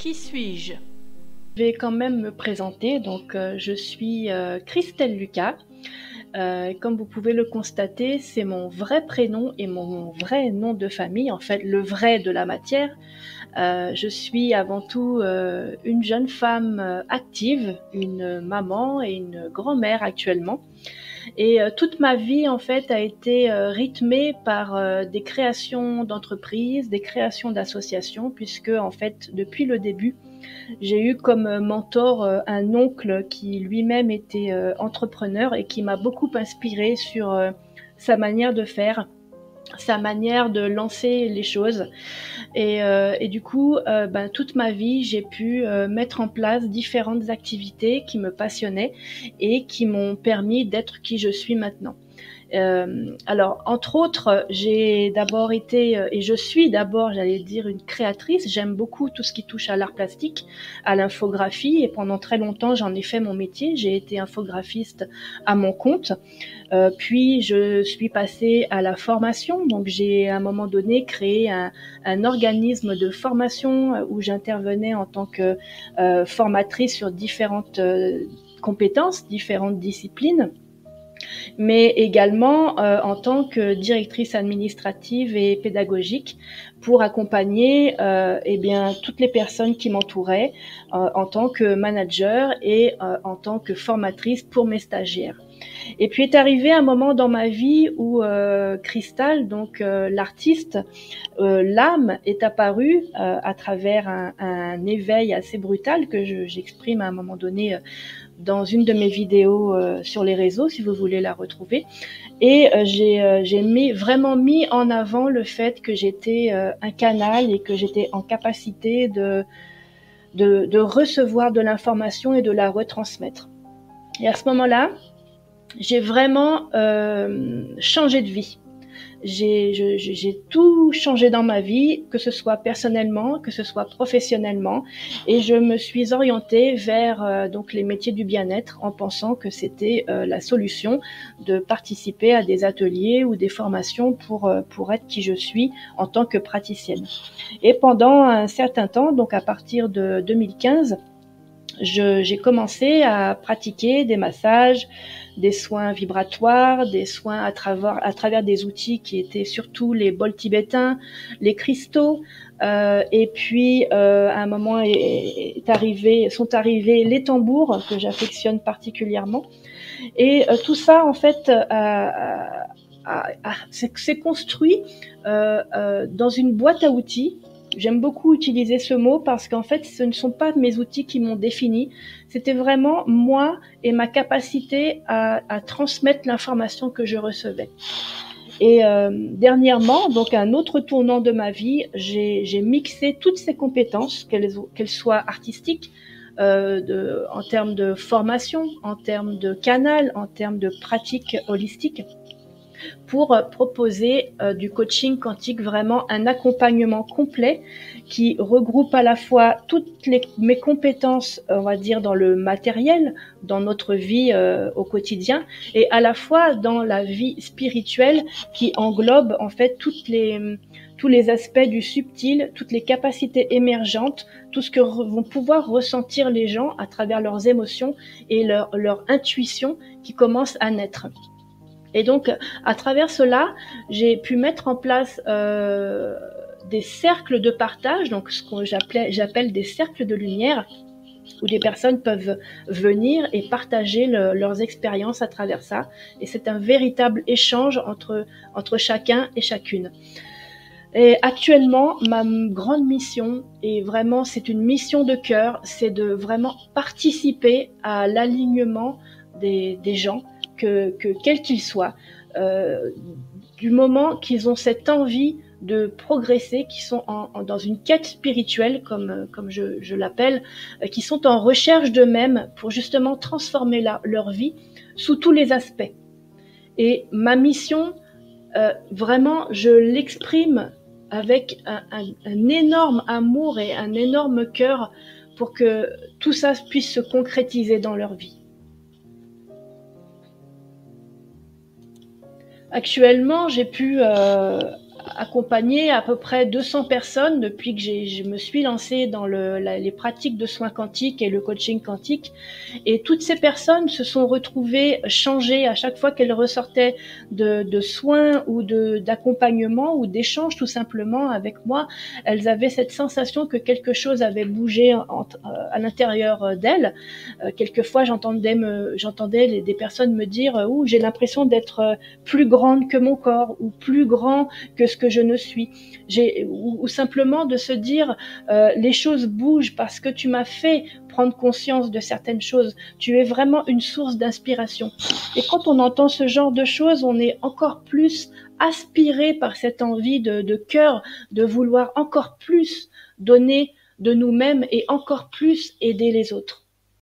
Qui suis-je? Je vais quand même me présenter. Donc, je suis Christelle Lucas. Comme vous pouvez le constater, c'est mon vrai prénom et mon vrai nom de famille, en fait, le vrai de la matière. Je suis avant tout une jeune femme active, une maman et une grand-mère actuellement. Et toute ma vie, en fait, a été rythmée par des créations d'entreprises, des créations d'associations, puisque, en fait, depuis le début, j'ai eu comme mentor un oncle qui lui-même était entrepreneur et qui m'a beaucoup inspirée sur sa manière de faire, sa manière de lancer les choses. Et du coup, toute ma vie, j'ai pu mettre en place différentes activités qui me passionnaient et qui m'ont permis d'être qui je suis maintenant. Alors, entre autres, j'ai d'abord été, et je suis d'abord, j'allais dire, une créatrice. J'aime beaucoup tout ce qui touche à l'art plastique, à l'infographie, et pendant très longtemps, j'en ai fait mon métier. J'ai été infographiste à mon compte. Puis, je suis passée à la formation. Donc, j'ai à un moment donné créé un organisme de formation où j'intervenais en tant que formatrice sur différentes compétences, différentes disciplines, mais également en tant que directrice administrative et pédagogique pour accompagner toutes les personnes qui m'entouraient en tant que manager et en tant que formatrice pour mes stagiaires. Et puis est arrivé un moment dans ma vie où Cristal, donc l'artiste, l'âme est apparue à travers un éveil assez brutal que j'exprime à un moment donné dans une de mes vidéos sur les réseaux, si vous voulez la retrouver. Et j'ai vraiment mis en avant le fait que j'étais un canal et que j'étais en capacité de recevoir de l'information et de la retransmettre. Et à ce moment-là, j'ai vraiment changé de vie. J'ai tout changé dans ma vie, que ce soit personnellement, que ce soit professionnellement, et je me suis orientée vers donc les métiers du bien-être en pensant que c'était la solution de participer à des ateliers ou des formations pour être qui je suis en tant que praticienne. Et pendant un certain temps, donc à partir de 2015, j'ai commencé à pratiquer des massages, des soins vibratoires, des soins à travers des outils qui étaient surtout les bols tibétains, les cristaux, et puis à un moment sont arrivés les tambours que j'affectionne particulièrement. Et tout ça, en fait, s'est construit dans une boîte à outils. J'aime beaucoup utiliser ce mot parce qu'en fait, ce ne sont pas mes outils qui m'ont défini. C'était vraiment moi et ma capacité à transmettre l'information que je recevais. Et dernièrement, donc un autre tournant de ma vie, j'ai mixé toutes ces compétences, qu'elles soient artistiques, en termes de formation, en termes de canal, en termes de pratique holistique, pour proposer du coaching quantique, vraiment un accompagnement complet qui regroupe à la fois toutes mes compétences, on va dire, dans le matériel, dans notre vie au quotidien, et à la fois dans la vie spirituelle qui englobe en fait tous les aspects du subtil, toutes les capacités émergentes, tout ce que vont pouvoir ressentir les gens à travers leurs émotions et leur intuition qui commence à naître. Et donc, à travers cela, j'ai pu mettre en place des cercles de partage, donc ce que j'appelle des cercles de lumière, où des personnes peuvent venir et partager leurs expériences à travers ça. Et c'est un véritable échange entre chacun et chacune. Et actuellement, ma grande mission, et vraiment c'est une mission de cœur, c'est de vraiment participer à l'alignement des gens, quels qu'ils soient, du moment qu'ils ont cette envie de progresser, qui sont dans une quête spirituelle, comme je l'appelle, qui sont en recherche d'eux-mêmes pour justement transformer leur vie sous tous les aspects. Et ma mission, vraiment, je l'exprime avec un énorme amour et un énorme cœur pour que tout ça puisse se concrétiser dans leur vie. Actuellement, j'ai pu accompagné à peu près 200 personnes depuis que je me suis lancée dans les pratiques de soins quantiques et le coaching quantique. Et toutes ces personnes se sont retrouvées changées à chaque fois qu'elles ressortaient de soins ou d'accompagnement ou d'échanges tout simplement avec moi. Elles avaient cette sensation que quelque chose avait bougé à l'intérieur d'elles. Quelquefois, j'entendais des personnes me dire « j'ai l'impression d'être plus grande que mon corps ou plus grand que ce que je ne suis ». Ou simplement de se dire les choses bougent parce que tu m'as fait prendre conscience de certaines choses. Tu es vraiment une source d'inspiration. Et quand on entend ce genre de choses, on est encore plus aspiré par cette envie de cœur de vouloir encore plus donner de nous-mêmes et encore plus aider les autres.